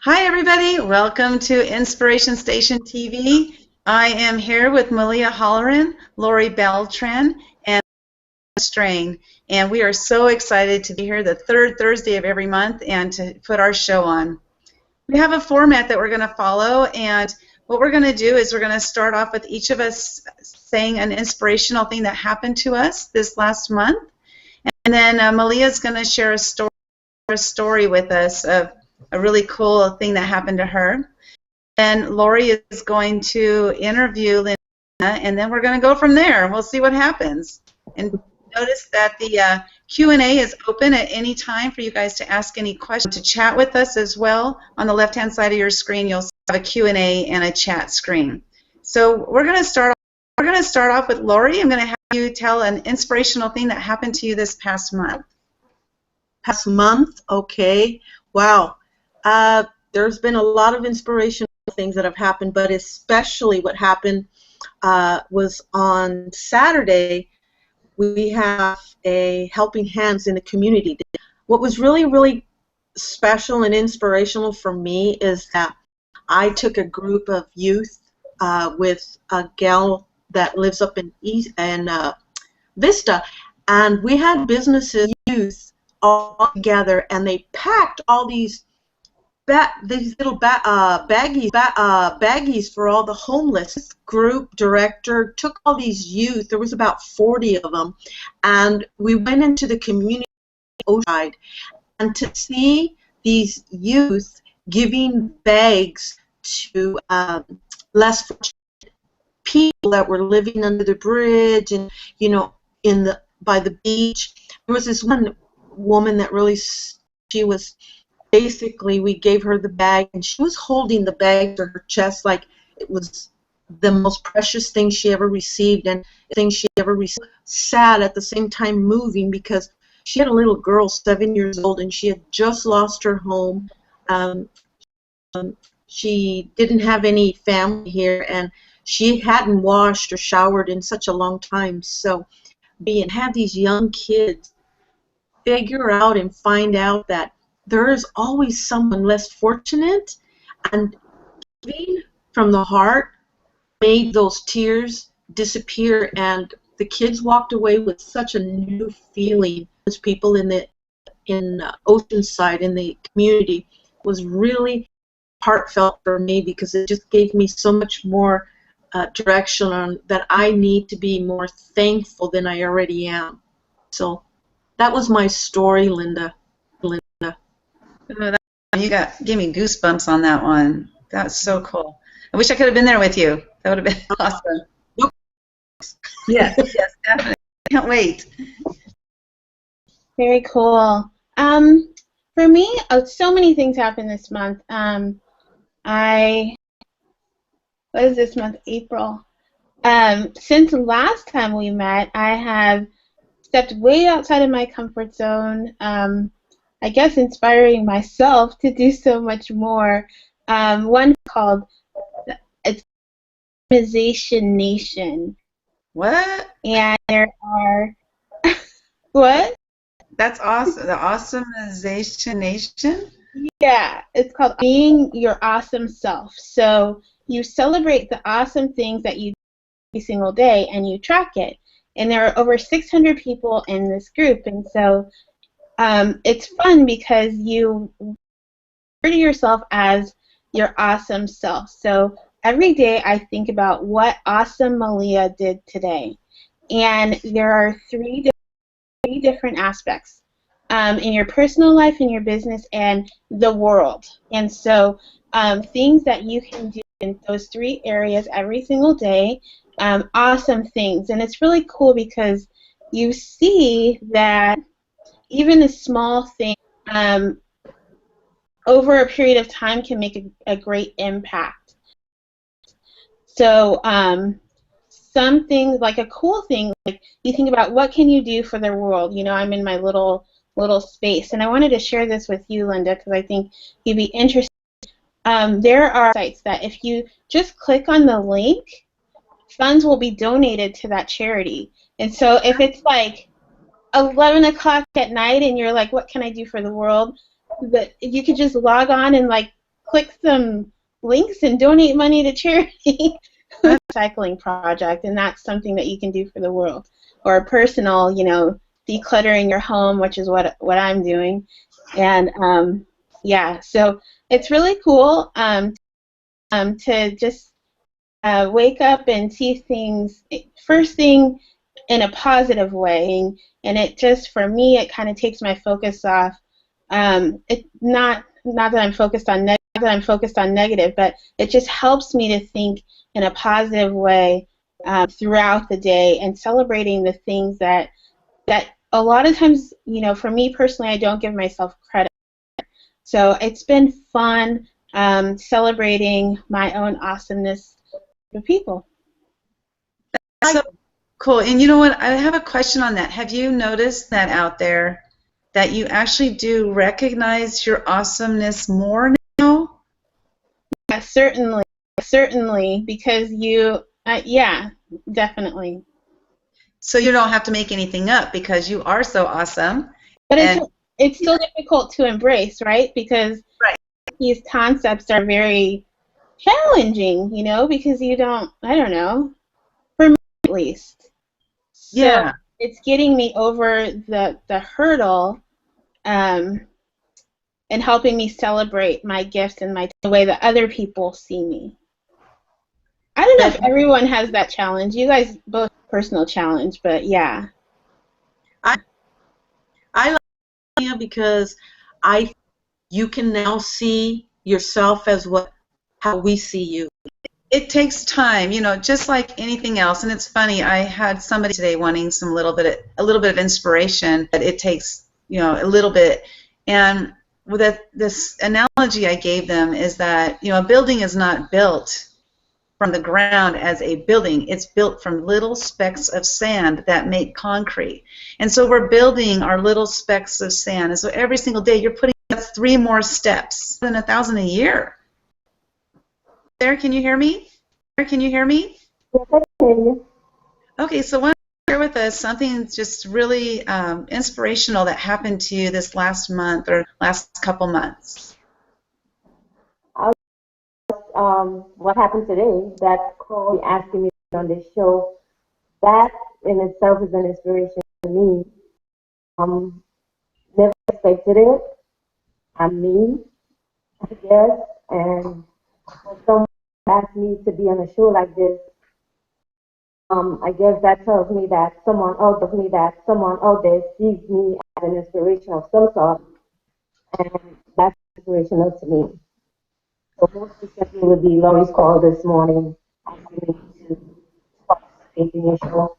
Hi, everybody. Welcome to Inspiration Station TV. I am here with Malia Holleran, Lori Beltran, and Strain. And we are so excited to be here the third Thursday of every month and to put our show on. We have a format that we're going to follow, and what we're going to do is we're going to start off with each of us saying an inspirational thing that happened to us this last month. And then Malia is going to share a story with us of a really cool thing that happened to her. Then Lori is going to interview Linda, and then we're going to go from there. We'll see what happens. And notice that the Q&A is open at any time for you guys to ask any questions, to chat with us as well. On the left-hand side of your screen, you'll have a Q&A and a chat screen. So we're going to start off with Lori. I'm going to have you tell an inspirational thing that happened to you this past month. Past month? Okay. Wow. There's been a lot of inspirational things that have happened, but especially what happened was on Saturday. We have a Helping Hands in the Community. What was really, really special and inspirational for me is that I took a group of youth with a gal that lives up in Vista, and we had businesses, youth, all together, and they packed all these little baggies for all the homeless. This group director took all these youth. There was about 40 of them, and we went into the community side, and to see these youth giving bags to less fortunate people that were living under the bridge and by the beach. There was this one woman that really, she was basically, we gave her the bag, and she was holding the bag to her chest like it was the most precious thing she ever received, and sad at the same time moving, because she had a little girl, 7 years old, and she had just lost her home. She didn't have any family here, and she hadn't washed or showered in such a long time. So have these young kids figure out and find out that there is always someone less fortunate, and giving from the heart made those tears disappear, and the kids walked away with such a new feeling. As people in Oceanside, in the community, was really heartfelt for me, because it just gave me so much more direction on that I need to be more thankful than I already am. So that was my story, Linda. Oh, you gave me goosebumps on that one. That's so cool. I wish I could have been there with you. That would have been awesome. Yes, definitely. Can't wait. Very cool. For me, so many things happened this month. What is this month? April. Since last time we met, I have stepped way outside of my comfort zone. I guess inspiring myself to do so much more. One called Optimization Nation. What? And there are what? That's awesome. The Awesomization Nation? Yeah, it's called Being Your Awesome Self. So you celebrate the awesome things that you do every single day, and you track it. And there are over 600 people in this group, and so it's fun because you refer to yourself as your awesome self. So every day I think about what awesome Malia did today. And there are three different aspects in your personal life, in your business, and the world. And so things that you can do in those three areas every single day, awesome things. And it's really cool because you see that even a small thing over a period of time can make a great impact. So something like a cool thing, like you think about what can you do for the world. You know, I'm in my little space, and I wanted to share this with you, Linda, because I think you'd be interested. There are sites that if you just click on the link, funds will be donated to that charity. And so if it's like 11 o'clock at night and you're like, what can I do for the world? That you could just log on and like click some links and donate money to charity. Recycling project, and that's something that you can do for the world. Or a personal, decluttering your home, which is what I'm doing. And yeah, so it's really cool to just wake up and see things first thing in a positive way, and it just, for me, it kind of takes my focus off. It not that I'm focused on negative, but it just helps me to think in a positive way throughout the day, and celebrating the things that a lot of times, for me personally, I don't give myself credit. So it's been fun celebrating my own awesomeness with people. So cool. And you know what? I have a question on that. Have you noticed that out there that you actually do recognize your awesomeness more now? Yeah, certainly, because yeah, definitely. So you don't have to make anything up because you are so awesome. But it's still difficult to embrace, right? Because these concepts are very challenging, because you don't, I don't know, for me at least. So yeah. It's getting me over the hurdle and helping me celebrate my gifts and the way that other people see me. I don't know if everyone has that challenge. You guys both have a personal challenge, but yeah. I like you because you can now see yourself as how we see you. It takes time, just like anything else. And it's funny, I had somebody today wanting a little bit of inspiration, but it takes, a little bit. And with this analogy I gave them is that, a building is not built from the ground as a building. It's built from little specks of sand that make concrete. And so we're building our little specks of sand. And so every single day you're putting 3 more steps than 1,000 a year. There, can you hear me? Yes, I can hear you. Okay, so why don't you share with us something just really inspirational that happened to you this last month or last couple months? What happened today, that Chloe asking me on this show, that in itself is an inspiration to me. Never expected it. I'm me, I guess, and when someone asked me to be on a show like this, I guess that tells me that someone out there sees me as an inspiration of some sort, and that's inspirational to me. So most recently would be Lori's call this morning asking me to participate in your show.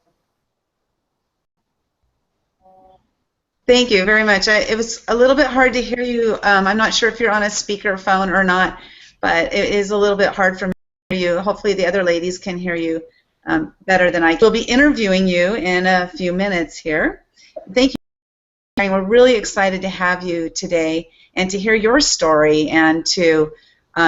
Thank you very much. It was a little bit hard to hear you. I'm not sure if you're on a speakerphone or not, but it is a little bit hard for me to hear you. Hopefully the other ladies can hear you better than I can. We'll be interviewing you in a few minutes here. Thank you. We're really excited to have you today and to hear your story and to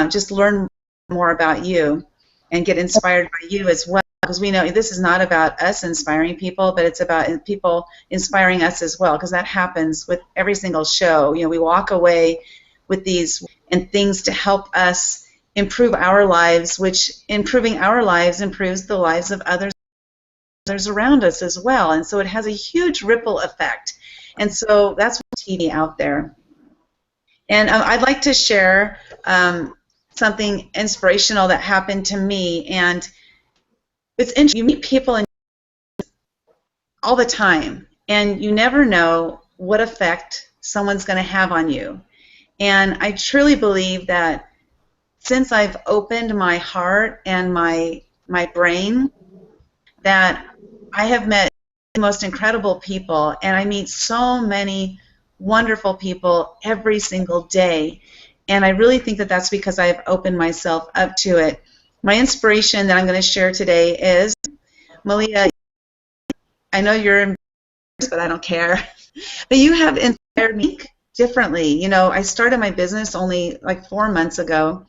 just learn more about you and get inspired by you as well, because we know this is not about us inspiring people, but it's about people inspiring us as well, because that happens with every single show. We walk away with these and things to help us improve our lives, which improving our lives improves the lives of others around us as well, and so it has a huge ripple effect. And so that's what's TV out there. And I'd like to share something inspirational that happened to me. And it's interesting. You meet people all the time, and you never know what effect someone's going to have on you. And I truly believe that since I've opened my heart and my brain, that I have met the most incredible people, and I meet so many wonderful people every single day. And I really think that that's because I've opened myself up to it. My inspiration that I'm going to share today is, Malia, I know you're embarrassed, but I don't care. But you have inspired me differently. I started my business only like 4 months ago.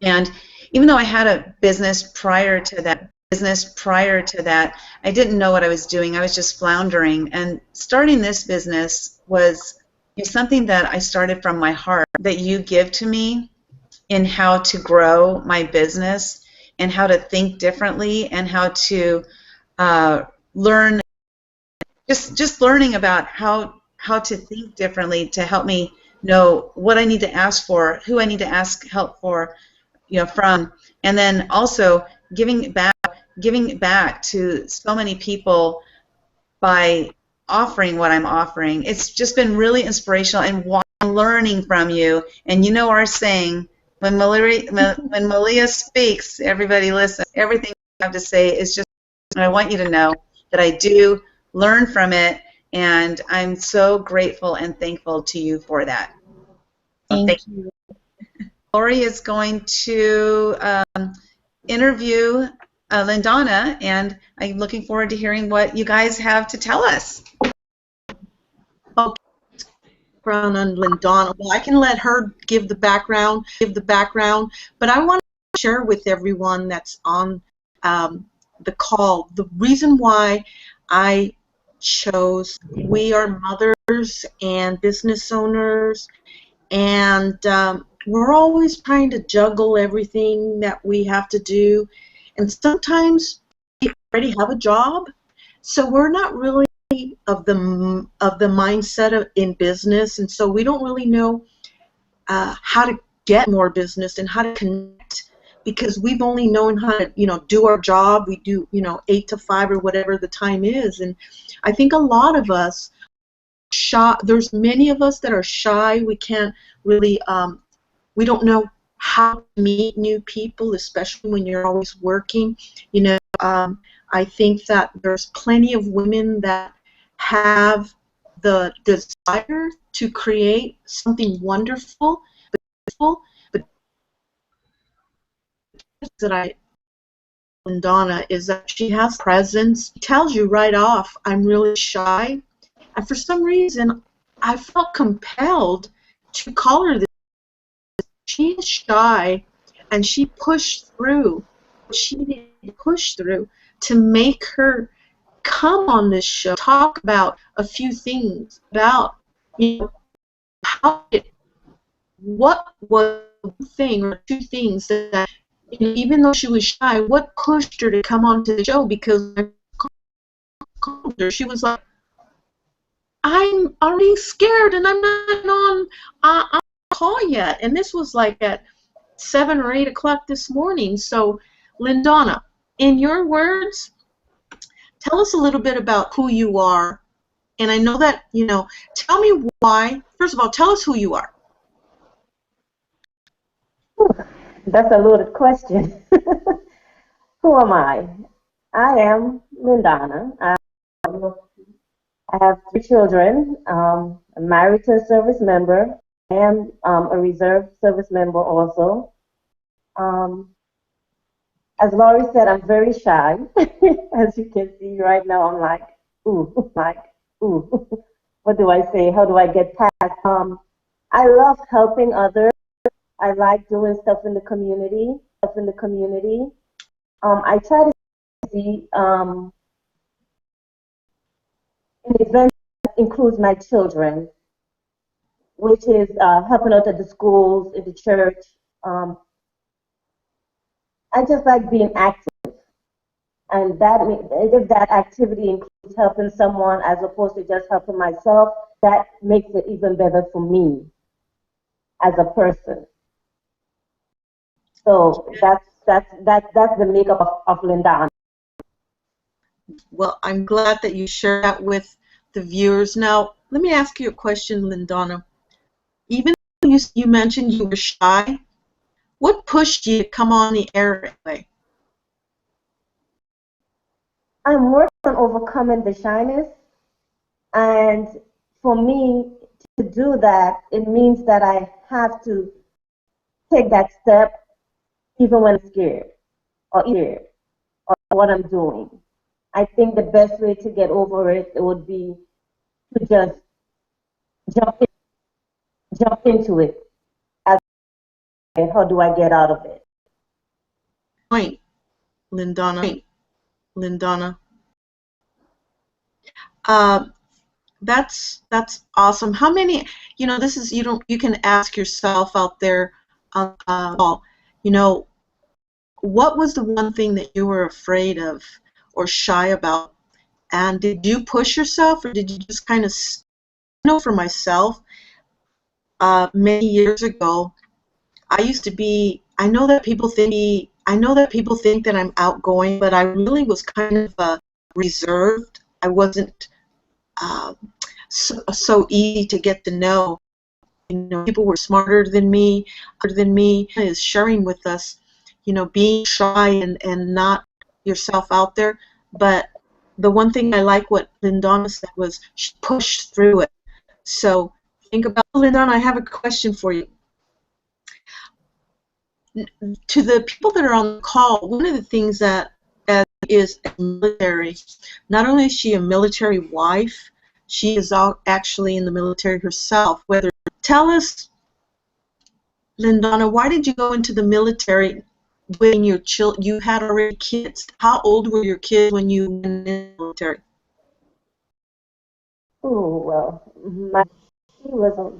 And even though I had a business prior to that, I didn't know what I was doing. I was just floundering. And starting this business was something that I started from my heart, that you give to me. in how to grow my business and how to think differently and how to learn, just learning about how to think differently to help me know what I need to ask for, who I need to ask help for, from, and then also giving back to so many people by offering what I'm offering. It's just been really inspirational and learning from you. And you know our saying, when Malia speaks, everybody listens. Everything I have to say is just, and I want you to know that I do learn from it, and I'm so grateful and thankful to you for that. Thank you. Lori is going to interview Lindana, and I'm looking forward to hearing what you guys have to tell us. Okay. Background on Lindana. Well, I can let her give the background, but I want to share with everyone that's on the call the reason why I chose We Are Mothers and business owners, and we're always trying to juggle everything that we have to do, and sometimes we already have a job, so we're not really of the mindset in business, and so we don't really know how to get more business and how to connect, because we've only known how to do our job. We do 8 to 5 or whatever the time is, and I think a lot of us shy. There's many of us that are shy. We can't really we don't know how to meet new people, especially when you're always working. I think that there's plenty of women that have the desire to create something wonderful, but that Donna is that she has presence. She tells you right off, I'm really shy, and for some reason, I felt compelled to call her this. She is shy, and she pushed through. She needed to push through to make her come on this show, talk about a few things about what was one thing or two things that even though she was shy, what pushed her to come onto the show? Because I called her, she was like, I'm already scared and I'm not on call yet. And this was like at 7 or 8 o'clock this morning. So, Lindana, in your words, tell us a little bit about who you are. And I know that, tell me why. First of all, tell us who you are. That's a loaded question. Who am I? I am Lindana. I have 3 children. I'm married to a service member. I am a reserve service member also. As Laurie said, I'm very shy. As you can see right now, I'm like, ooh. What do I say? How do I get past? I love helping others. I like doing stuff in the community. I try to see an event that includes my children, which is helping out at the schools, in the church. I just like being active, and if that activity includes helping someone as opposed to just helping myself, that makes it even better for me as a person. So that's the makeup of Lindana. Well, I'm glad that you shared that with the viewers. Now, let me ask you a question, Lindana. Even though you mentioned you were shy, what pushed you to come on the air anyway? I'm working on overcoming the shyness, and for me to do that, it means that I have to take that step even when I'm scared or what I'm doing. I think the best way to get over it would be to just jump into it. How do I get out of it? Point, Lindana. That's awesome. How many? This is you can ask yourself out there. you know, what was the one thing that you were afraid of or shy about? And did you push yourself, or did you just kind of, for myself, many years ago, I used to be, I know that people think that I'm outgoing, but I really was kind of reserved. I wasn't so easy to get to know. People were smarter than me, is sharing with us, being shy and not yourself out there. But the one thing I like what Lindana said was she pushed through it. So think about, Lindana, I have a question for you. To the people that are on the call, one of the things that is military, not only is she a military wife, she is actually in the military herself. Tell us, Lindana, why did you go into the military when you had already kids? How old were your kids when you went in the military? Oh, well,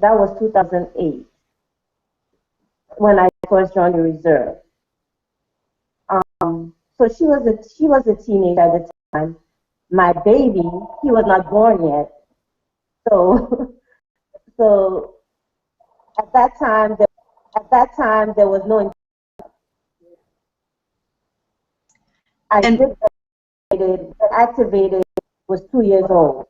that was 2008 when I first joined the reserve. So she was a teenager at the time. My baby, he was not born yet. So so at that time there was no. Activated was 2 years old,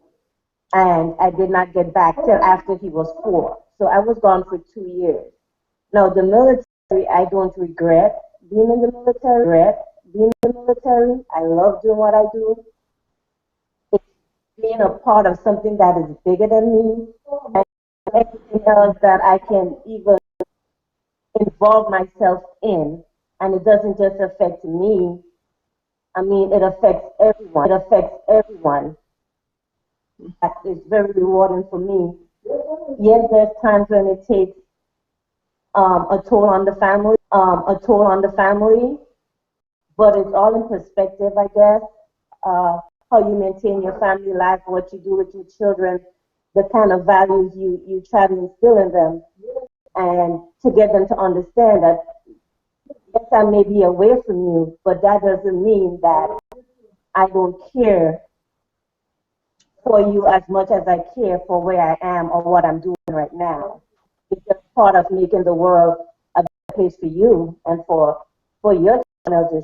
and I did not get back till after he was 4. So I was gone for 2 years. Now the military, I don't regret being in the military. I love doing what I do. It's being a part of something that is bigger than me, and everything else that I can even involve myself in, and it doesn't just affect me. I mean, it affects everyone. That is very rewarding for me. Yes, there's times when it takes a toll on the family, but it's all in perspective, I guess. How you maintain your family life, what you do with your children, the kind of values you try to instill in them, and to get them to understand that, yes, I may be away from you, but that doesn't mean that I don't care for you as much as I care for where I am or what I'm doing right now. It's just part of making the world a better place for you and for your children.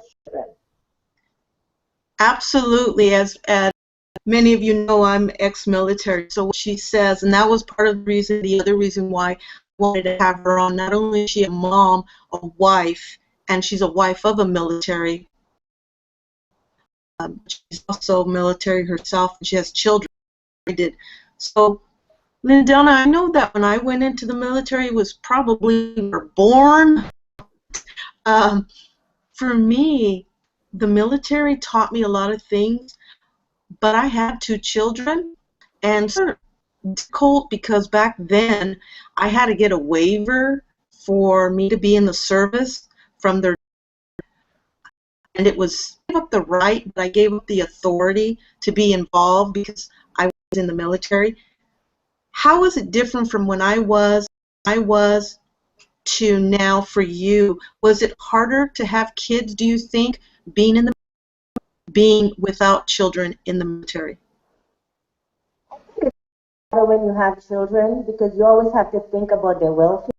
Absolutely. As many of you know, I'm ex-military. So what she says, and that was part of the other reason why I wanted to have her on. Not only is she a mom, a wife, and she's a wife of a military, she's also military herself, and she has children. So, Lindana, I know that when I went into the military, it was probably we were born. For me, the military taught me a lot of things, but I had 2 children, and it's difficult because back then I had to get a waiver for me to be in the service from their, and it was, I gave up the right, but I gave up the authority to be involved because I was in the military. How is it different from when I was to now for you? Was it harder to have kids, do you think, being without children in the military? It's harder when you have children because you always have to think about their welfare,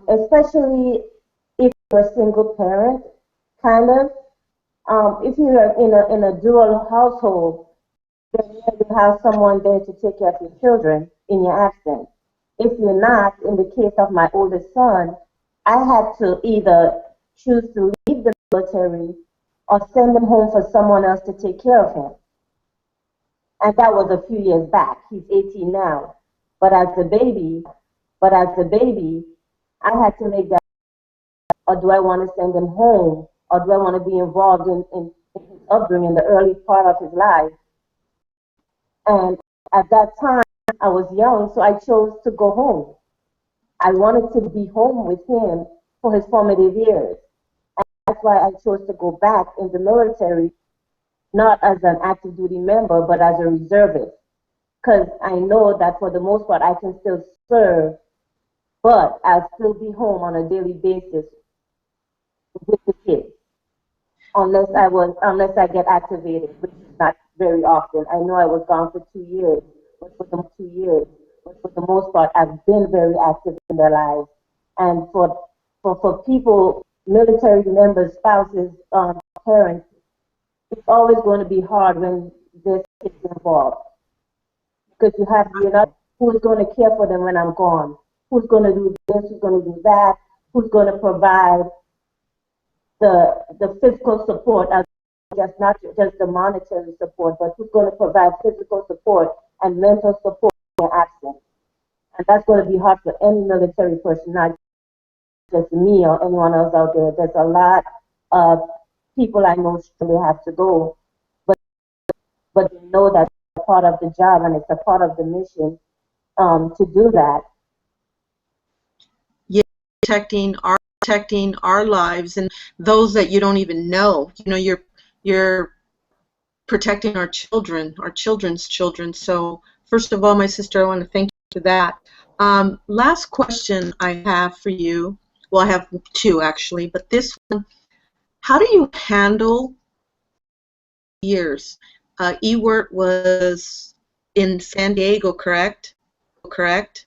especially if you're a single parent, kind of. If you're in a dual household, then you have someone there to take care of your children in your absence. If you're not, in the case of my oldest son, I had to either choose to leave the military or send him home for someone else to take care of him. And that was a few years back. He's 18 now. But as a baby, I had to make that, or do I want to send him home, or do I want to be involved in his upbringing, the early part of his life? And at that time, I was young, so I chose to go home. I wanted to be home with him for his formative years. And that's why I chose to go back in the military, not as an active duty member, but as a reservist. Because I know that for the most part, I can still serve but I'll still be home on a daily basis with the kids, unless I get activated, which is not very often. I know I was gone for 2 years, but for the most part, I've been very active in their lives. And for people, military members, spouses, parents, it's always going to be hard when there's kids involved, because you're not, who's going to care for them when I'm gone? Who's going to do this? Who's going to do that? Who's going to provide the physical support, just not just the monetary support, but who's going to provide physical support and mental support in your absence? And that's going to be hard for any military person, not just me or anyone else out there. There's a lot of people I know still have to go, but they know that it's a part of the job and it's a part of the mission to do that. Yeah, protecting our lives and those that you don't even know. You know, you're protecting our children, our children's children. So first of all, my sister, I want to thank you for that. Last question I have for you. Well, I have two actually, but this one: how do you handle years? Ewert was in San Diego, correct? Correct.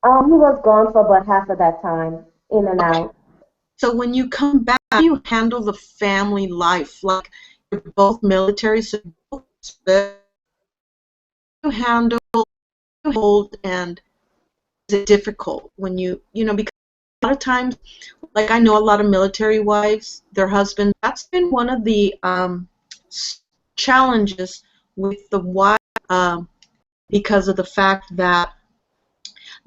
He was gone for about half of that time, in and out. So when you come back, how do you handle the family life? Like, you're both military, so you handle and is it difficult when you know, because a lot of times, like I know a lot of military wives, their husbands, that's been one of the challenges with the wife, because of the fact that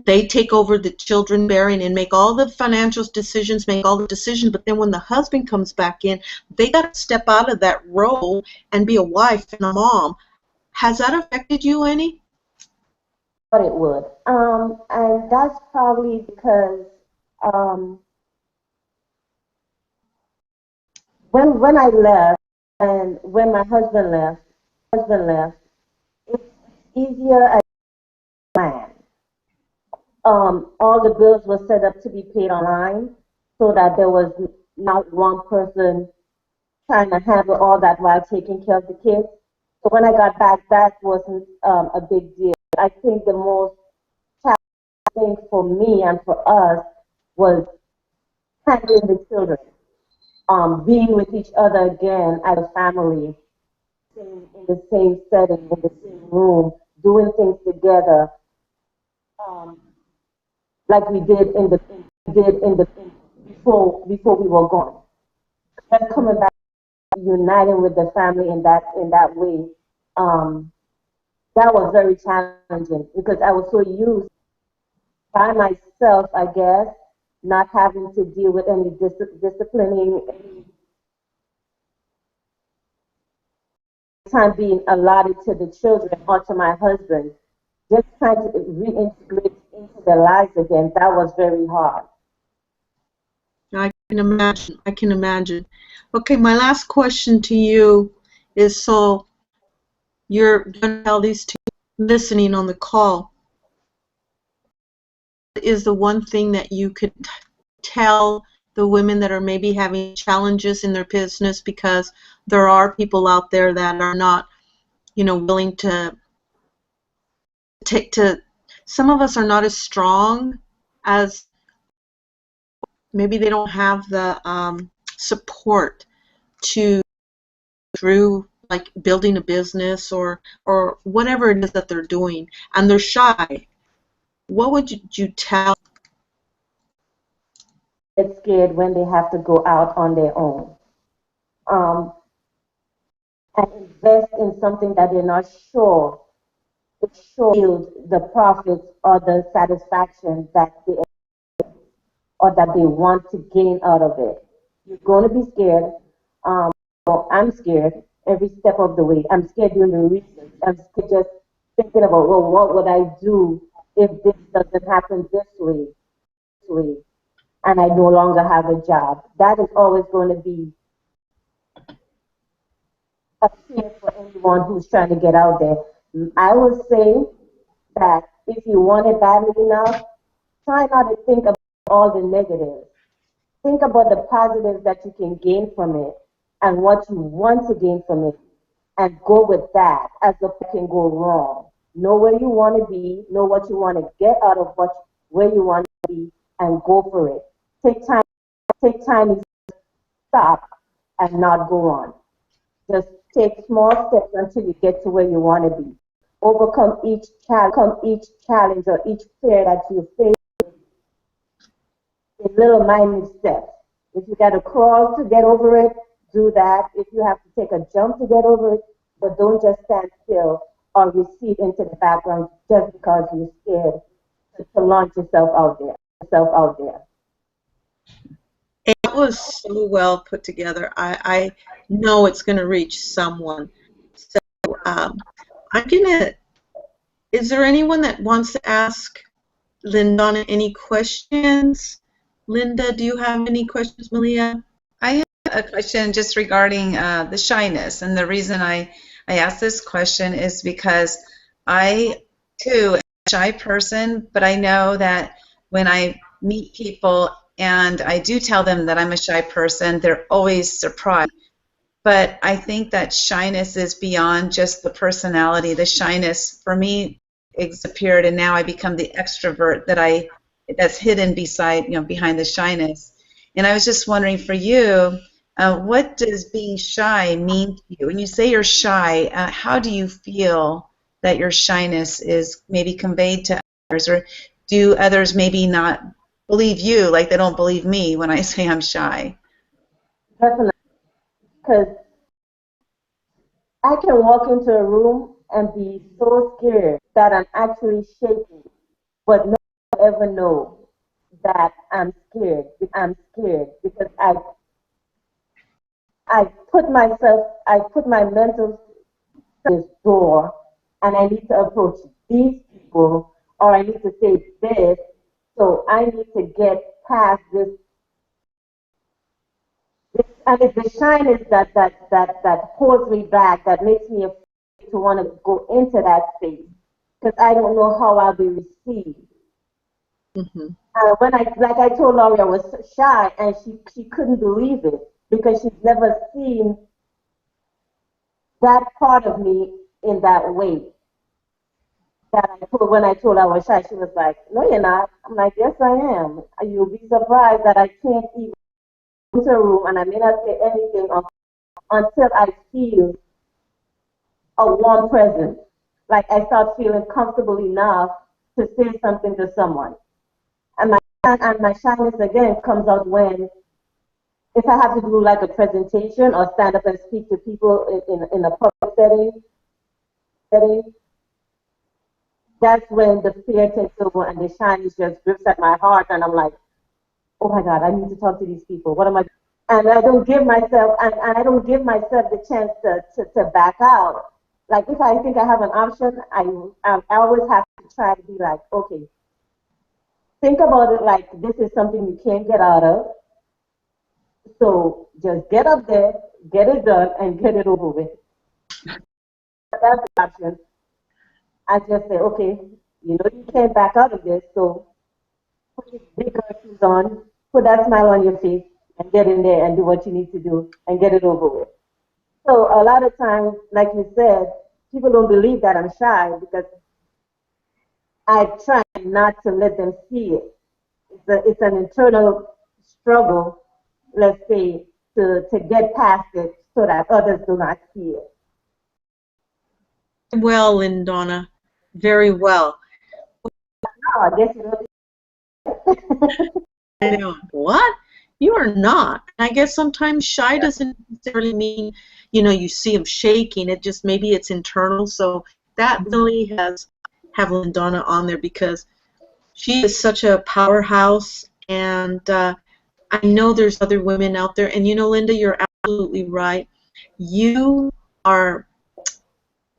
they take over the children bearing and make all the financial decisions, make all the decisions, but then when the husband comes back in, they got to step out of that role and be a wife and a mom. Has that affected you any? But it would. And that's probably because when I left and when my husband left, it's easier as a man. All the bills were set up to be paid online, so that there was not one person trying to handle all that while taking care of the kids. So when I got back, that wasn't a big deal. I think the most challenging thing for me and for us was handling the children, being with each other again as a family, in the same setting, in the same room, doing things together, um, like we did before we were gone. Just coming back, uniting with the family in that way. Um, that was very challenging because I was so used by myself, I guess, not having to deal with any disciplining, any time being allotted to the children or to my husband. Just trying to reintegrate into their lives again, that was very hard. I can imagine. I can imagine. Okay, my last question to you is, so you're going to tell these two listening on the call, is the one thing that you could tell the women that are maybe having challenges in their business, because there are people out there that are not, you know, willing to take to, some of us are not as strong as, maybe they don't have the support to through like building a business or whatever it is that they're doing, and they're shy. What would you tell? Get scared when they have to go out on their own, and invest in something that they're not sure it yield the profits or the satisfaction that they or that they want to gain out of it. You're going to be scared. So I'm scared every step of the way. I'm scared doing the research. I'm scared just thinking about, well, what would I do if this doesn't happen this way, and I no longer have a job? That is always going to be a fear for anyone who's trying to get out there. I would say that if you want it badly enough, try not to think about all the negatives. Think about the positives that you can gain from it and what you want to gain from it, and go with that as opposed can go wrong. Know where you want to be, know what you want to get out of where you want to be, and go for it. Take time to stop and not go on. Just take small steps until you get to where you want to be. Overcome each challenge or each fear that you face in little minute steps. If you got to crawl to get over it, do that. If you have to take a jump to get over it, but don't just stand still or recede into the background just because you're scared to launch yourself out there. It was so well put together. I know it's going to reach someone. So is there anyone that wants to ask Lindana any questions? Linda, do you have any questions, Malia? I have a question just regarding the shyness, and the reason I asked this question is because I, too, am a shy person, but I know that when I meet people and I do tell them that I'm a shy person, they're always surprised. But I think that shyness is beyond just the personality. The shyness, for me, disappeared, and now I become the extrovert that's hidden behind the shyness. And I was just wondering for you, what does being shy mean to you? When you say you're shy, how do you feel that your shyness is maybe conveyed to others, or do others maybe not believe you like they don't believe me when I say I'm shy? Definitely, because I can walk into a room and be so scared that I'm actually shaking, but no one will ever know that I'm scared. Because I put my mental this door, and I need to approach these people, or I need to say this, so I need to get past this. And it's the shyness that holds me back, that makes me afraid to want to go into that space, because I don't know how I'll be received. Mm-hmm. When I told Laurie I was shy, and she couldn't believe it because she's never seen that part of me in that way. When I told her I was shy, she was like, "No, you're not." I'm like, "Yes, I am. You'll be surprised that I can't even enter a room and I may not say anything until I feel a warm presence. Like I start feeling comfortable enough to say something to someone. And my shyness again comes out when, if I have to do like a presentation or stand up and speak to people in a public setting, that's when the fear takes over and the shyness just grips at my heart, and I'm like, oh my God, I need to talk to these people. What am I doing? And I don't give myself the chance to back out. Like if I think I have an option, I always have to try to be like, okay, think about it like this is something you can't get out of. So just get up there, get it done, and get it over with. That's the option. I just say, okay, you know you can't back out of this, so put your big girl shoes on, put that smile on your face, and get in there and do what you need to do and get it over with. So a lot of times, like you said, people don't believe that I'm shy because I try not to let them see it. It's an internal struggle, let's say, to get past it so that others do not see it. Well, Lindana, very well. Oh, I guess you know. I know. What? You are not. I guess sometimes shy doesn't necessarily mean, you see them shaking. It just maybe it's internal. So that really have Lindana on there because she is such a powerhouse, and I know there's other women out there. And Linda, you're absolutely right. You are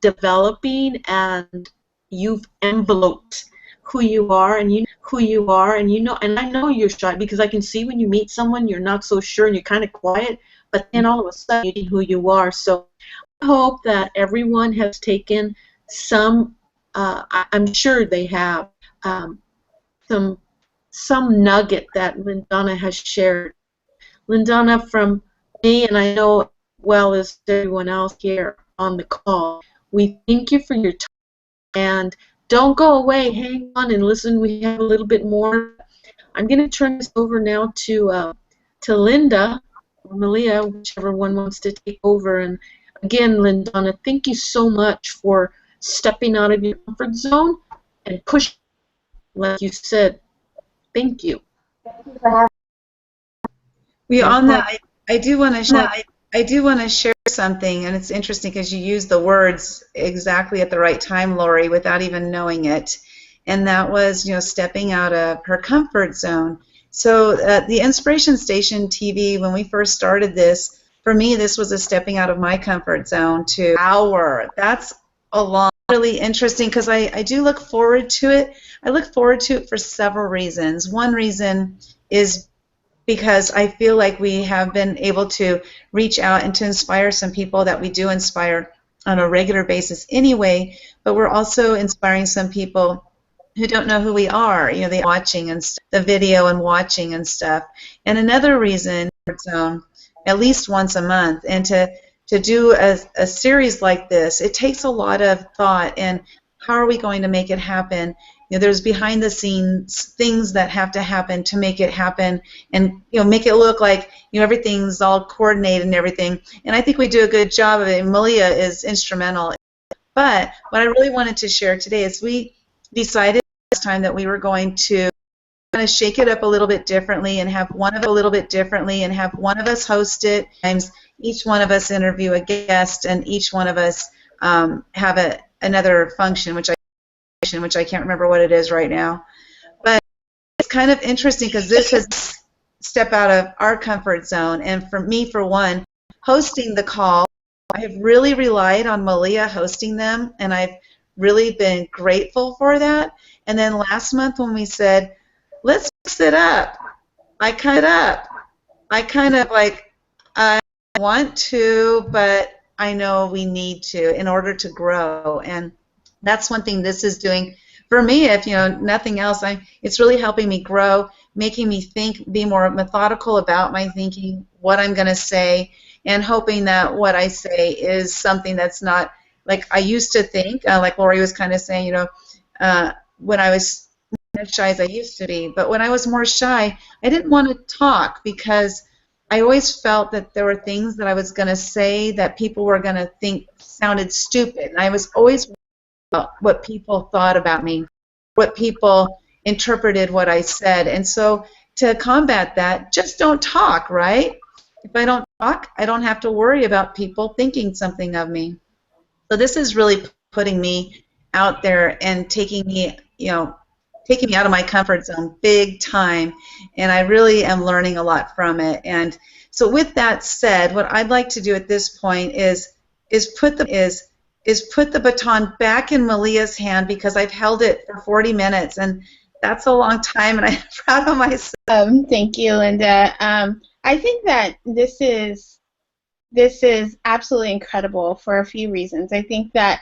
developing, and you've enveloped who you are, and and I know you're shy because I can see when you meet someone you're not so sure and you're kind of quiet, but then all of a sudden you know who you are. So I hope that everyone has taken some, I'm sure they have, some some nugget that Lindana has shared. Lindana, from me, and I know as well as everyone else here on the call, we thank you for your time. And don't go away. Hang on and listen. We have a little bit more. I'm going to turn this over now to Linda or Malia, whichever one wants to take over. And again, Lindana, thank you so much for stepping out of your comfort zone and pushing, like you said. Thank you. On that, I do want to share something, and it's interesting because you use the words exactly at the right time, Lori, without even knowing it. And that was, stepping out of her comfort zone. So the Inspiration Station TV, when we first started this, for me, this was a stepping out of my comfort zone to hour. That's a long, really interesting, because I do look forward to it. I look forward to it for several reasons. One reason is because I feel like we have been able to reach out and to inspire some people that we do inspire on a regular basis anyway, but we're also inspiring some people who don't know who we are, they watching and the video and watching and stuff. And another reason, at least once a month, and to do a series like this, it takes a lot of thought, and how are we going to make it happen? There's behind the scenes things that have to happen to make it happen, and make it look like everything's all coordinated and everything. And I think we do a good job of it. Malia is instrumental. But what I really wanted to share today is we decided this time that we were going to kind of shake it up a little bit differently and have one of us host it. Sometimes each one of us interview a guest, and each one of us have another function, which I can't remember what it is right now. But it's kind of interesting because this has stepped out of our comfort zone. And for me, for one, hosting the call, I have really relied on Malia hosting them, and I've really been grateful for that. And then last month when we said, let's mix it up, I kind of I want to, but I know we need to in order to grow. And that's one thing this is doing for me. If nothing else, it's really helping me grow, making me think, be more methodical about my thinking, what I'm going to say, and hoping that what I say is something that's not like I used to think. Like Lori was kind of saying, when I was not as shy as I used to be, but when I was more shy, I didn't want to talk because I always felt that there were things that I was going to say that people were going to think sounded stupid. And I was always worried about what people thought about me, what people interpreted what I said. And so to combat that, just don't talk, right? If I don't talk, I don't have to worry about people thinking something of me. So this is really putting me out there and taking me out of my comfort zone big time, and I really am learning a lot from it. And so with that said, what I'd like to do at this point is put the baton back in Malia's hand, because I've held it for 40 minutes, and that's a long time, and I'm proud of myself. Thank you, Linda. I think that this is absolutely incredible for a few reasons. I think that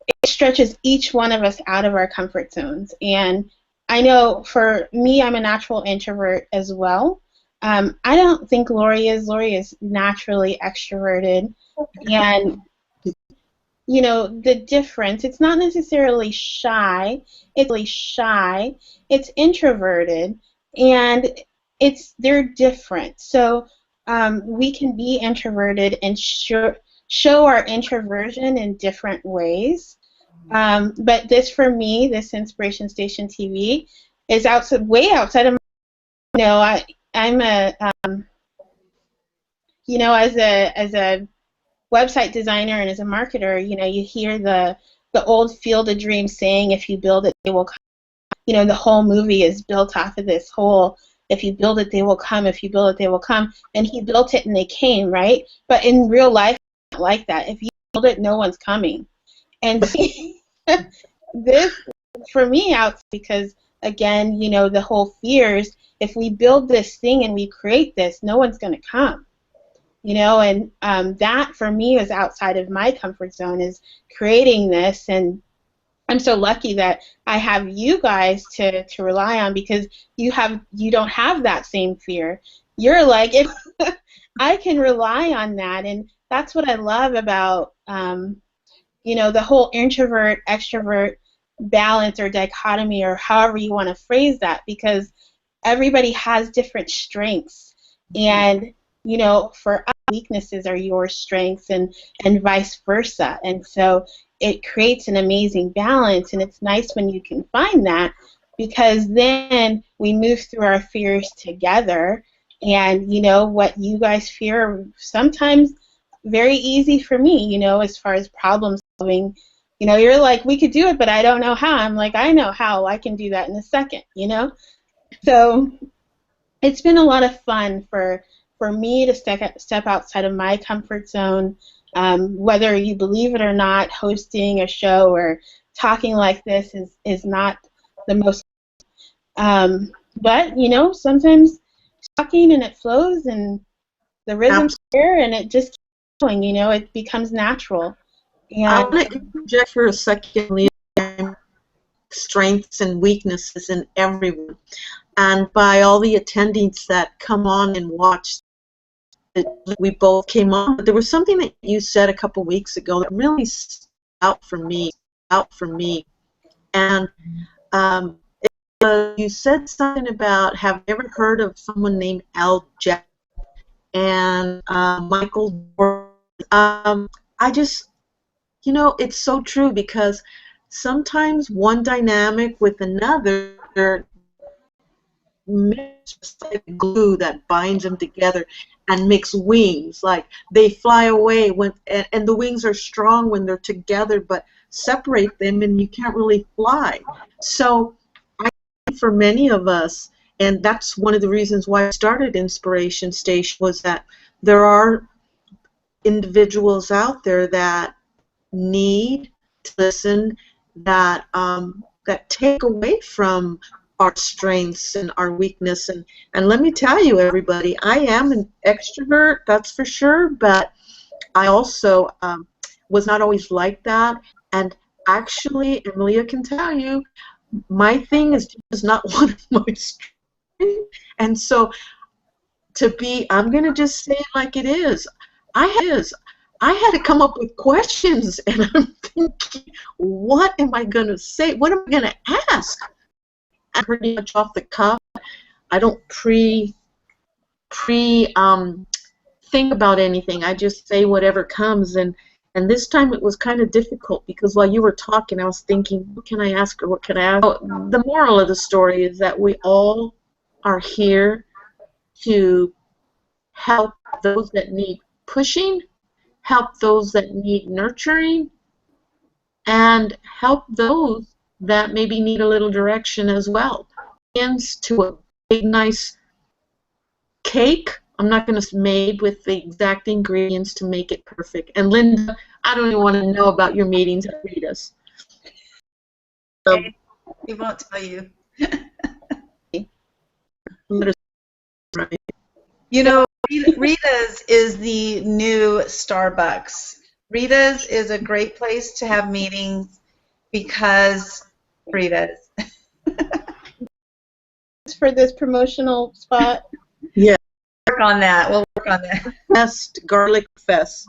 it stretches each one of us out of our comfort zones. And I know for me, I'm a natural introvert as well. I don't think Lori is. Lori is naturally extroverted. And, the difference, it's not necessarily shy. It's really shy. It's introverted. And they're different. So we can be introverted and show our introversion in different ways. But this, for me, this Inspiration Station TV is way outside of my, I'm a, as a website designer and as a marketer, you hear the old Field of Dreams saying, if you build it, they will come. The whole movie is built off of this whole, if you build it, they will come. If you build it, they will come. And he built it and they came, right? But in real life, it's not like that. If you build it, no one's coming. And this, for me, out because, again, the whole fears, if we build this thing and we create this, no one's going to come. And that, for me, is outside of my comfort zone, is creating this. And I'm so lucky that I have you guys to rely on, because you don't have that same fear. You're like, if I can rely on that, and that's what I love about the whole introvert extrovert balance or dichotomy, or however you want to phrase that, because everybody has different strengths, and for us, weaknesses are your strengths, and vice versa. And so it creates an amazing balance, and it's nice when you can find that, because then we move through our fears together. And what you guys fear, sometimes very easy for me, as far as problem solving. You're like, we could do it, but I don't know how. I'm like, I know how. I can do that in a second, So it's been a lot of fun for me to step outside of my comfort zone. Whether you believe it or not, hosting a show or talking like this is not the most. But sometimes talking and it flows, and the rhythm's there, and it just keeps going. It becomes natural. And I want to interject for a second, Leah. Strengths and weaknesses in everyone, and by all the attendees that come on and watch. We both came on, but there was something that you said a couple weeks ago that really stood out for me. And you said something about, have you ever heard of someone named Al Jack and Michael Jordan? I just, it's so true, because sometimes one dynamic with another makes like glue that binds them together and makes wings. Like they fly away and the wings are strong when they're together, but separate them and you can't really fly. So I think for many of us, and that's one of the reasons why I started Inspiration Station, was that there are individuals out there that need to listen, that take away from our strengths and our weakness. And let me tell you, everybody, I am an extrovert, that's for sure, but I also was not always like that. And actually, Emilia can tell you, my thing is not one of my strengths. And so I'm going to just say it like it is. I had to come up with questions, and I'm thinking, what am I going to say? What am I going to ask? I'm pretty much off the cuff. I don't think about anything. I just say whatever comes, and this time it was kind of difficult, because while you were talking, I was thinking, what can I ask her? What can I ask? So the moral of the story is that we all are here to help those that need pushing, help those that need nurturing, and help those that maybe need a little direction as well. To a big, nice cake. I'm not going to made with the exact ingredients to make it perfect. And Linda, I don't even want to know about your meetings at Rita's. We won't tell you. Right. Rita's is the new Starbucks. Rita's is a great place to have meetings because Rita's. For this promotional spot. Yeah. We'll work on that. Fest, Garlic Fest.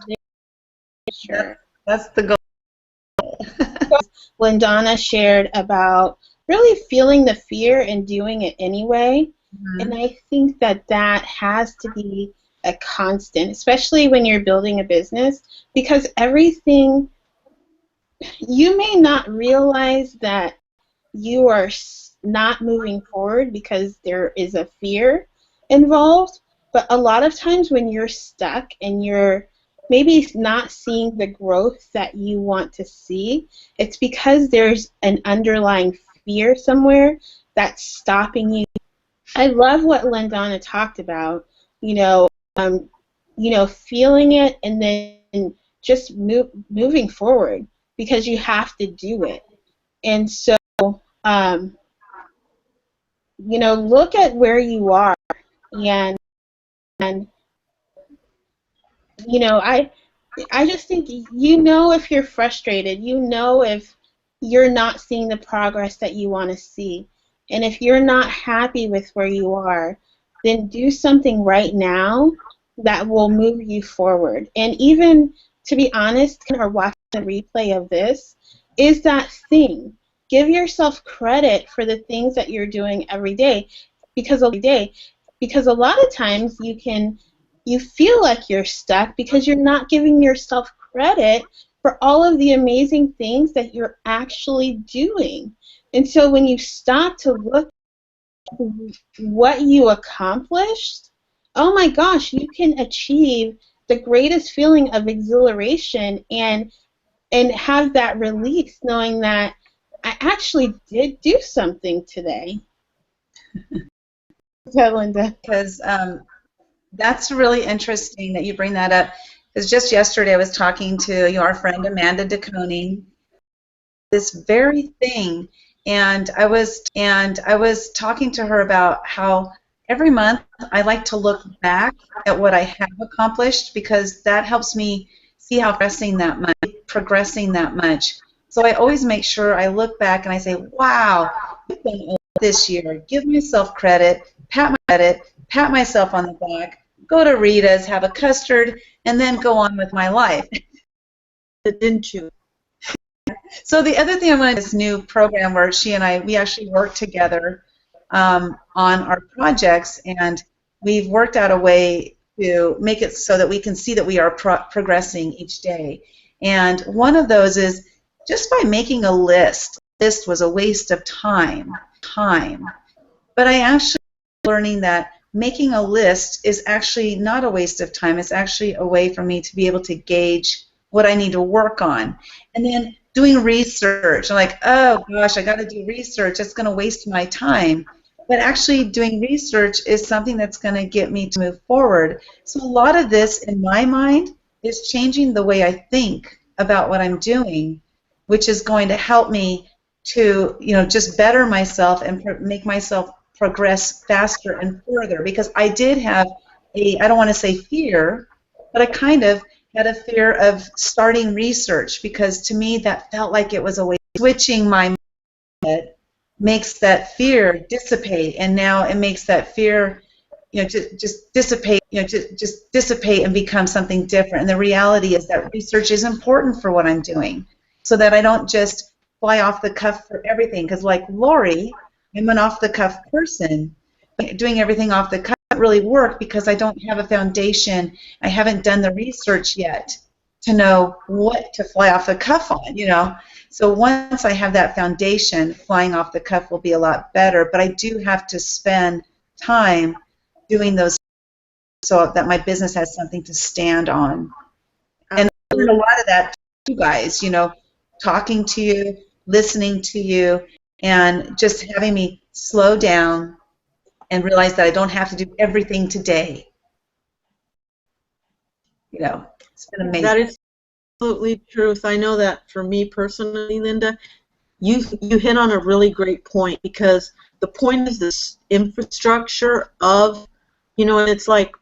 Sure. That's the goal. When Donna shared about really feeling the fear and doing it anyway, and I think that has to be a constant, especially when you're building a business, because everything, you may not realize that you are not moving forward because there is a fear involved, but a lot of times when you're stuck and you're maybe not seeing the growth that you want to see, it's because there's an underlying fear somewhere that's stopping you. I love what Lindana talked about, feeling it and then just moving forward, because you have to do it. And so look at where you are, and I just think if you're frustrated, if you're not seeing the progress that you want to see. And if you're not happy with where you are, then do something right now that will move you forward. And even, to be honest, or watching the replay of this, is that thing. Give yourself credit for the things that you're doing every day, because a lot of times you feel like you're stuck because you're not giving yourself credit for all of the amazing things that you're actually doing. And so when you stop to look at what you accomplished, oh my gosh, you can achieve the greatest feeling of exhilaration and have that release knowing that I actually did do something today. So, Linda. Because that's really interesting that you bring that up. Because just yesterday I was talking to our friend Amanda DeConing, this very thing, and I was talking to her about how every month I like to look back at what I have accomplished, because that helps me see how progressing that much. So I always make sure I look back and I say, wow, I've done all this year. Give myself credit, pat myself on the back, go to Rita's, have a custard, and then go on with my life. Didn't you? So the other thing I wanted, this new program where she and we actually work together on our projects, and we've worked out a way to make it so that we can see that we are progressing each day. And one of those is just by making a list. List was a waste of time. But I actually learning that making a list is actually not a waste of time. It's actually a way for me to be able to gauge what I need to work on. And then doing research. I'm like, oh gosh, I got to do research. It's going to waste my time. But actually doing research is something that's going to get me to move forward. So a lot of this, in my mind, is changing the way I think about what I'm doing, which is going to help me to, just better myself and make myself progress faster and further. Because I did have I don't want to say fear, but I kind of had a fear of starting research, because to me that felt like it was a way of switching my mindset makes that fear dissipate, and now it makes that fear just dissipate and become something different. And the reality is that research is important for what I'm doing, so that I don't just fly off the cuff for everything. Because like Lori, I'm an off-the-cuff person. Doing everything off the cuff doesn't really work, because I don't have a foundation. I haven't done the research yet to know what to fly off the cuff on, So once I have that foundation, flying off the cuff will be a lot better. But I do have to spend time doing those so that my business has something to stand on. And I learned a lot of that, you guys, talking to you, listening to you, and just having me slow down and realize that I don't have to do everything today. It's been amazing. That is absolutely truth. I know that for me personally, Linda, you hit on a really great point, because the point is this infrastructure of, and it's like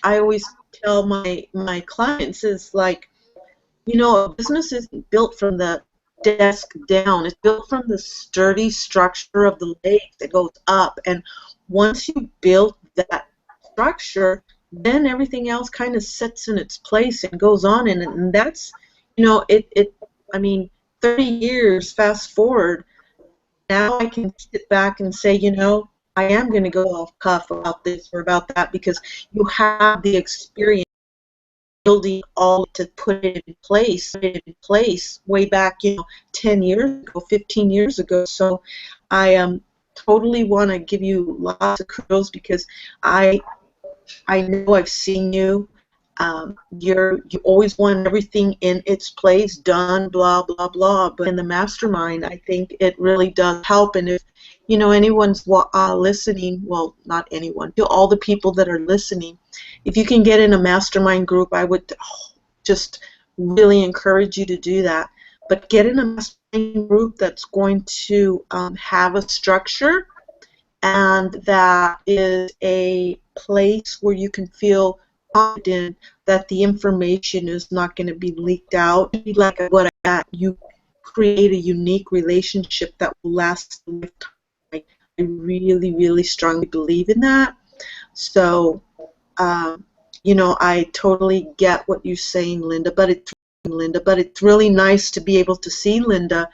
I always tell my clients is like, a business isn't built from the desk down. It's built from the sturdy structure of the leg that goes up. And once you build that structure, then everything else kind of sits in its place and goes on. And that's, I mean, 30 years fast forward, now I can sit back and say, I am going to go off cuff about this or about that, because you have the experience building all to put it in place way back, 10 years ago, 15 years ago. So I totally want to give you lots of kudos, because I know I've seen you. You always want everything in its place, done, blah, blah, blah. But in the mastermind, I think it really does help. And if, anyone's listening, well, not anyone, all the people that are listening, if you can get in a mastermind group, I would just really encourage you to do that. But get in a mastermind group that's going to have a structure, and that is a place where you can feel confident that the information is not going to be leaked out. Like what I got, you create a unique relationship that will last a lifetime. I really, really strongly believe in that. So, you know, I totally get what you're saying, Linda, but it's really nice to be able to see Linda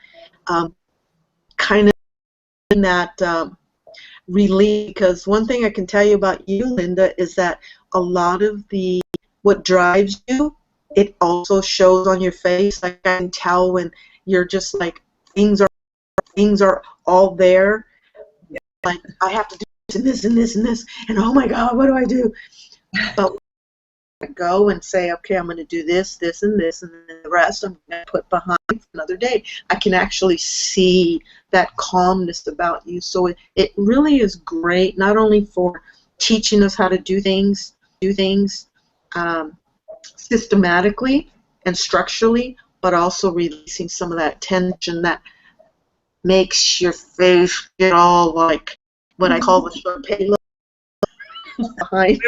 kind of in that relief, because one thing I can tell you about you, Linda, is that a lot of what drives you, it also shows on your face. Like, I can tell when you're just like, things are all there. Like, I have to do this and this and this and this, and oh my God, what do I do? But go and say, okay, I'm going to do this, this, and this, and then the rest I'm going to put behind for another day. I can actually see that calmness about you. So it really is great, not only for teaching us how to do things systematically and structurally, but also releasing some of that tension that makes your face get all like what I call the Sharpay look behind.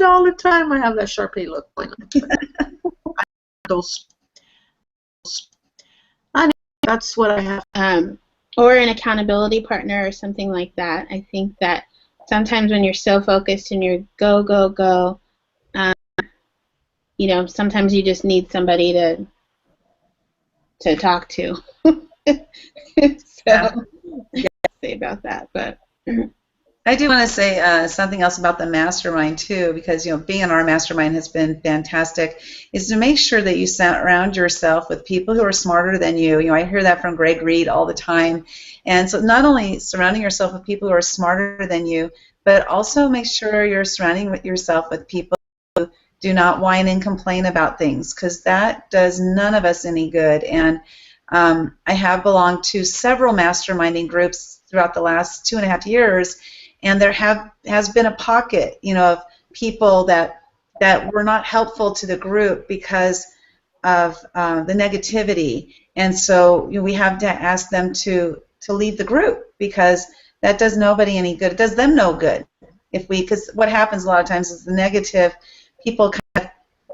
All the time I have that Sharpay look going on. That's what I have. Or an accountability partner or something like that. I think that sometimes when you're so focused and you're go, go, go, you know, sometimes you just need somebody to talk to. So, yeah, say about that, but. I do want to say something else about the mastermind too, because, you know, being in our mastermind has been fantastic, is to make sure that you surround yourself with people who are smarter than you. You know, I hear that from Greg Reed all the time. And so not only surrounding yourself with people who are smarter than you, but also make sure you're surrounding yourself with people who do not whine and complain about things, because that does none of us any good. And I have belonged to several masterminding groups throughout the last 2.5 years, and there has been a pocket, you know, of people that were not helpful to the group because of the negativity, and so, you know, we have to ask them to leave the group, because that does nobody any good. It does them no good because what happens a lot of times is the negative people kind of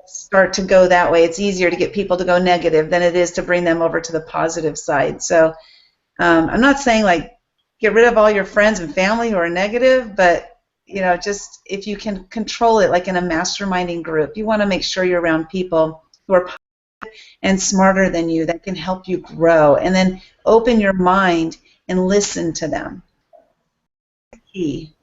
start to go that way. It's easier to get people to go negative than it is to bring them over to the positive side. So I'm not saying like get rid of all your friends and family who are negative, but, you know, just if you can control it, like in a masterminding group, you want to make sure you're around people who are positive and smarter than you that can help you grow, and then open your mind and listen to them. Key.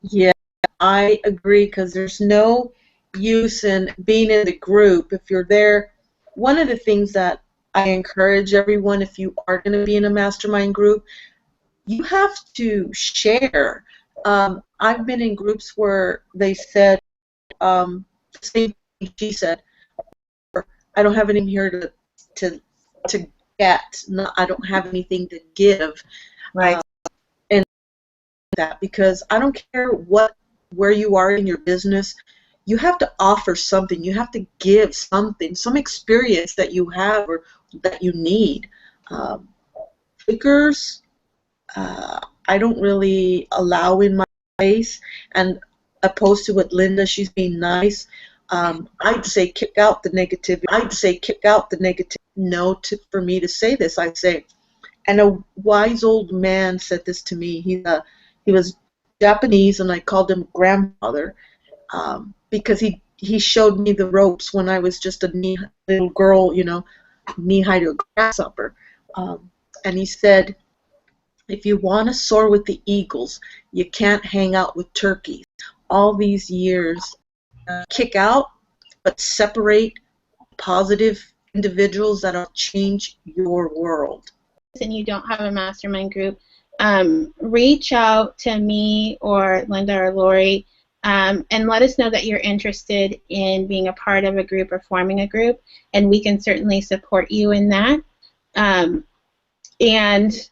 Yeah, I agree, because there's no use in being in the group if you're there. One of the things that I encourage everyone, if you are going to be in a mastermind group, you have to share. I've been in groups where they said the same thing she said. I don't have anything here to get. No, I don't have anything to give. Right. And that, because I don't care where you are in your business, you have to offer something. You have to give something, some experience that you have or that you need. Figures, I don't really allow in my face, and opposed to what Linda, she's being nice. I'd say kick out the negativity. No, for me to say this, I say, and a wise old man said this to me. He was Japanese, and I called him grandfather, because he showed me the ropes when I was just a little girl, you know, knee-high to a grasshopper. And he said, if you want to soar with the eagles, you can't hang out with turkeys. All these years, kick out, but separate positive individuals that will change your world. And you don't have a mastermind group, reach out to me or Linda or Lori, and let us know that you're interested in being a part of a group or forming a group, and we can certainly support you in that. And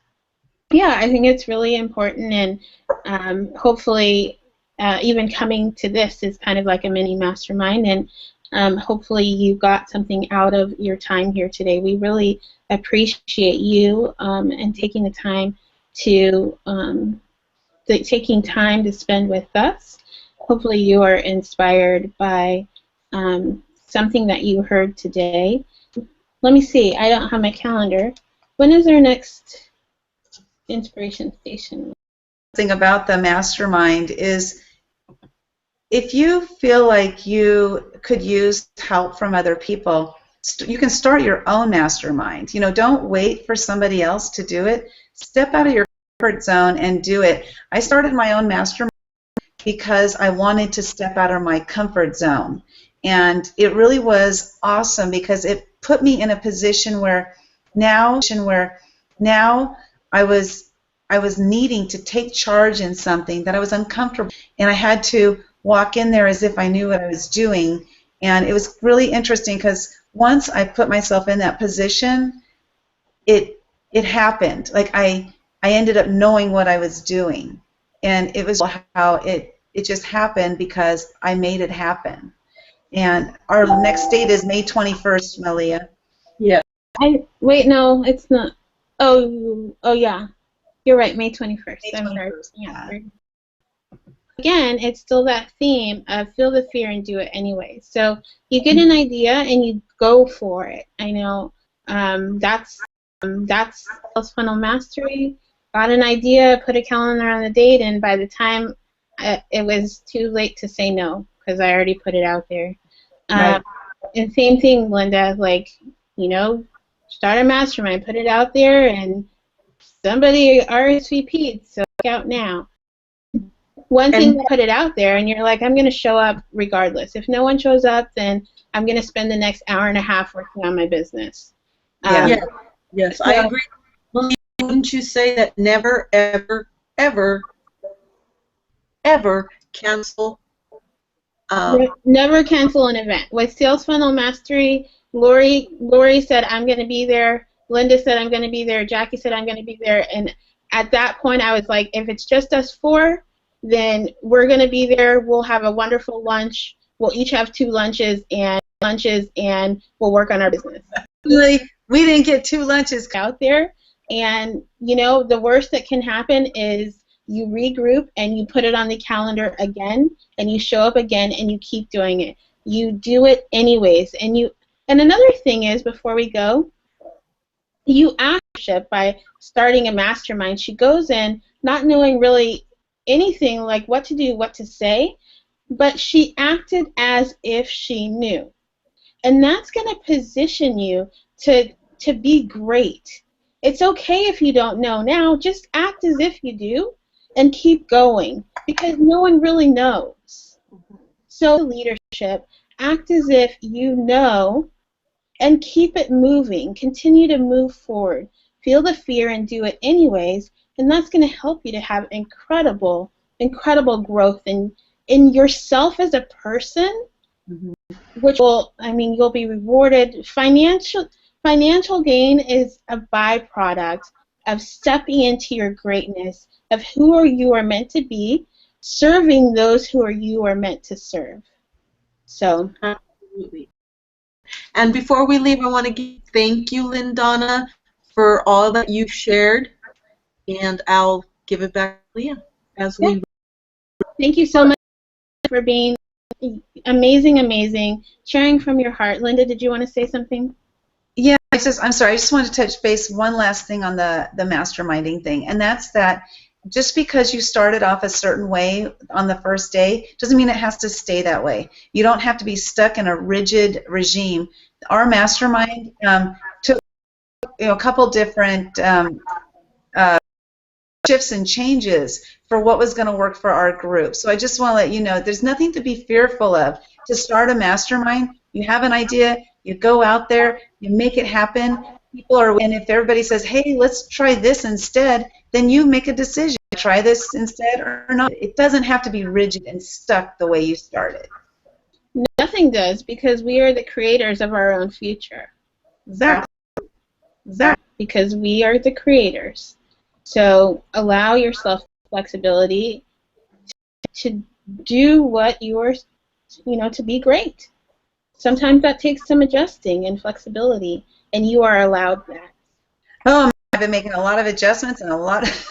yeah, I think it's really important, and hopefully even coming to this is kind of like a mini mastermind, and hopefully you got something out of your time here today. We really appreciate you and taking the time to spend with us. Hopefully you are inspired by something that you heard today. Let me see. I don't have my calendar. When is our next inspiration station? Thing about the mastermind is if you feel like you could use help from other people, you can start your own mastermind. You know, don't wait for somebody else to do it. Step out of your comfort zone and do it. I started my own mastermind because I wanted to step out of my comfort zone. And it really was awesome because it put me in a position where now I was needing to take charge in something that I was uncomfortable, and I had to walk in there as if I knew what I was doing. And it was really interesting because once I put myself in that position, it happened. Like I ended up knowing what I was doing, and it was how it just happened because I made it happen. And our next date is May 21st, Malia. Yeah. Wait, no, it's not. Oh yeah. You're right, May 21st. May I'm sorry. 21st, Yeah. Again, it's still that theme of feel the fear and do it anyway. So you get an idea and you go for it. I know that's Sales Funnel Mastery. Got an idea, put a calendar on the date, and by the time it was too late to say no because I already put it out there. Right. And same thing, Linda. Like, you know, start a mastermind, put it out there, and somebody RSVP'd, so look out now. One thing, put it out there, and you're like, I'm going to show up regardless. If no one shows up, then I'm going to spend the next hour and a half working on my business. Yes, I agree. Wouldn't you say that never, ever, ever, ever cancel? Never cancel an event. With Sales Funnel Mastery, Lori said, I'm going to be there. Linda said, I'm going to be there. Jackie said, I'm going to be there. And at that point, I was like, if it's just us four, then we're going to be there. We'll have a wonderful lunch. We'll each have 2 lunches, and we'll work on our business. Really, we didn't get 2 lunches out there. And, you know, the worst that can happen is you regroup and you put it on the calendar again, and you show up again, and you keep doing it. You do it anyways. And another thing is, before we go, you ask by starting a mastermind. She goes in not knowing really anything like what to do, what to say, but she acted as if she knew. And that's going to position you to be great. It's okay if you don't know now. Just act as if you do and keep going because no one really knows. So leadership, act as if you know and keep it moving. Continue to move forward. Feel the fear and do it anyways, and that's going to help you to have incredible growth in yourself as a person, which will, I mean, you'll be rewarded. Financial gain is a byproduct of stepping into your greatness, of who you are meant to be, serving those who you are meant to serve. So. Absolutely. And before we leave, I want to thank you, Lindana, for all that you've shared, and I'll give it back to Leah as we. Thank you so much for being amazing, sharing from your heart. Linda, did you want to say something? Yeah, I'm sorry. I just wanted to touch base one last thing on the masterminding thing, and that's that just because you started off a certain way on the first day doesn't mean it has to stay that way. You don't have to be stuck in a rigid regime. Our mastermind took a couple different shifts and changes for what was going to work for our group. So I just want to let you know there's nothing to be fearful of. To start a mastermind, you have an idea, you go out there, you make it happen. People are, and if everybody says, hey, let's try this instead, then you make a decision. Try this instead or not. It doesn't have to be rigid and stuck the way you started. Nothing does, because we are the creators of our own future. Exactly. Because we are the creators. So allow yourself flexibility to do what you're, to be great. Sometimes that takes some adjusting and flexibility, and you are allowed that. Oh, I've been making a lot of adjustments and a lot of...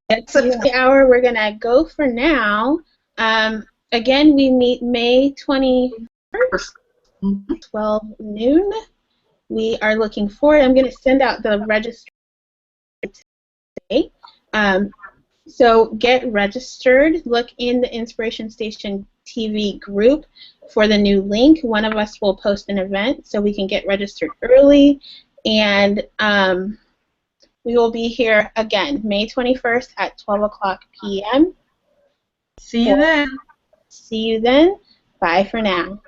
That's the hour we're going to go for now. Again, we meet May 21st, 12 noon. We are looking forward. I'm going to send out the registration So get registered. Look in the Inspiration Station TV group for the new link. One of us will post an event so we can get registered early. And we will be here again, May 21st at 12 o'clock p.m. See you then. See you then. Bye for now.